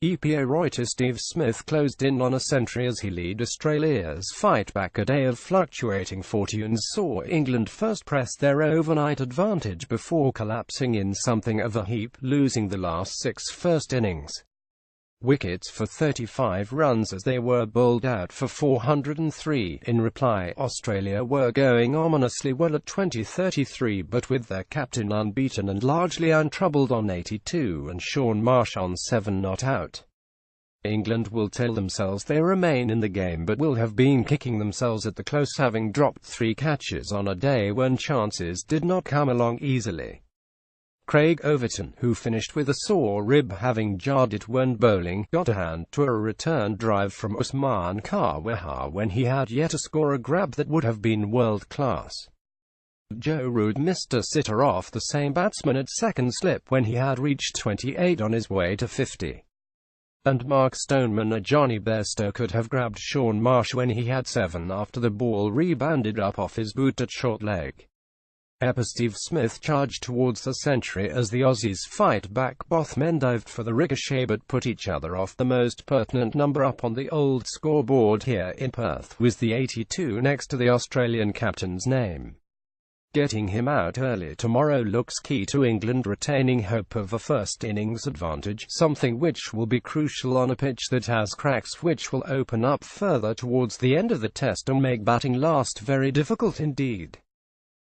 EPA REUTERSSteve Smith closed in on a century as he led Australia's fight back. A day of fluctuating fortunes saw England first press their overnight advantage before collapsing in something of a heap, losing the last 6 first innings. Wickets for 35 runs as they were bowled out for 403. In reply, Australia were going ominously well at 20-33, but with their captain unbeaten and largely untroubled on 82 and Shaun Marsh on 7 not out. England will tell themselves they remain in the game but will have been kicking themselves at the close, having dropped 3 catches on a day when chances did not come along easily. Craig Overton, who finished with a sore rib having jarred it when bowling, got a hand to a return drive from Usman Khawaja when he had yet to score a grab that would have been world-class. Joe Root missed a sitter off the same batsman at second slip when he had reached 28 on his way to 50. And Mark Stoneman and Johnny Bairstow could have grabbed Shaun Marsh when he had 7 after the ball rebounded up off his boot at short leg. EPA Steve Smith charged towards the century as the Aussies fight back. Both men dived for the ricochet but put each other off. The most pertinent number up on the old scoreboard here in Perth was the 82 next to the Australian captain's name. Getting him out early tomorrow looks key to England retaining hope of a first innings advantage, something which will be crucial on a pitch that has cracks which will open up further towards the end of the test and make batting last very difficult indeed.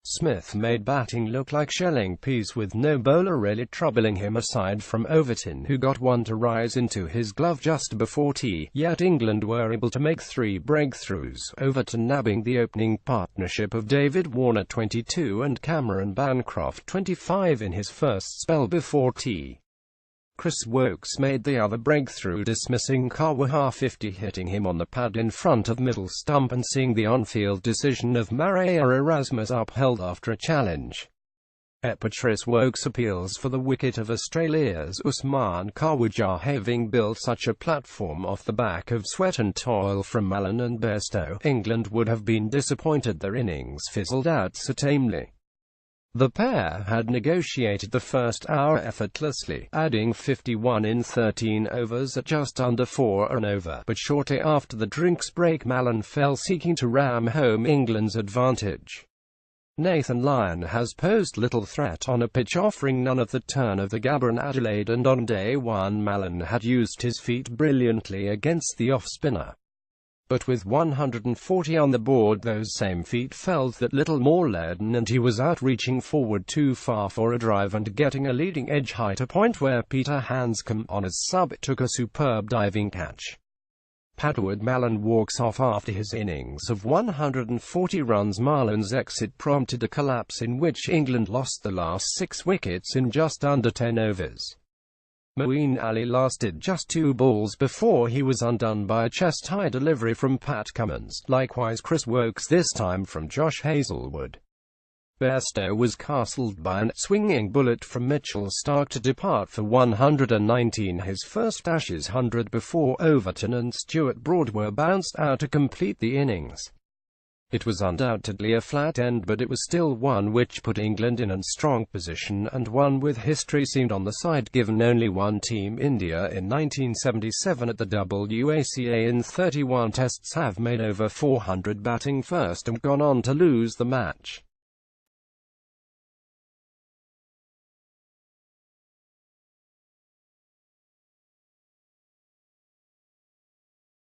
Smith made batting look like shelling peas with no bowler really troubling him aside from Overton, who got one to rise into his glove just before tea, yet England were able to make 3 breakthroughs, Overton nabbing the opening partnership of David Warner 22 and Cameron Bancroft 25 in his first spell before tea. Chris Woakes made the other breakthrough, dismissing Khawaja 50, hitting him on the pad in front of middle stump and seeing the on-field decision of Maria Erasmus upheld after a challenge. Chris Woakes appeals for the wicket of Australia's Usman Khawaja. Having built such a platform off the back of sweat and toil from Mallon and Bairstow, England would have been disappointed their innings fizzled out so tamely. The pair had negotiated the first hour effortlessly, adding 51 in 13 overs at just under 4 an over, but shortly after the drinks break Mallon fell, seeking to ram home England's advantage. Nathan Lyon has posed little threat on a pitch offering none of the turn of the Gabba and Adelaide, and on day 1 Mallon had used his feet brilliantly against the off-spinner. But with 140 on the board, those same feet felt that little more leaden and he was out reaching forward too far for a drive and getting a leading edge high, to point where Peter Handscomb on his sub took a superb diving catch. Padward Mallon walks off after his innings of 140 runs. Mallon's exit prompted a collapse in which England lost the last 6 wickets in just under 10 overs. Moeen Ali lasted just 2 balls before he was undone by a chest-high delivery from Pat Cummins, likewise Chris Woakes, this time from Josh Hazlewood. Bairstow was castled by a swinging bullet from Mitchell Starc to depart for 119, his first Ashes 100, before Overton and Stuart Broad were bounced out to complete the innings. It was undoubtedly a flat end, but it was still one which put England in a strong position, and one with history seemed on the side, given only one team, India, in 1977 at the WACA in 31 tests, have made over 400 batting first and gone on to lose the match.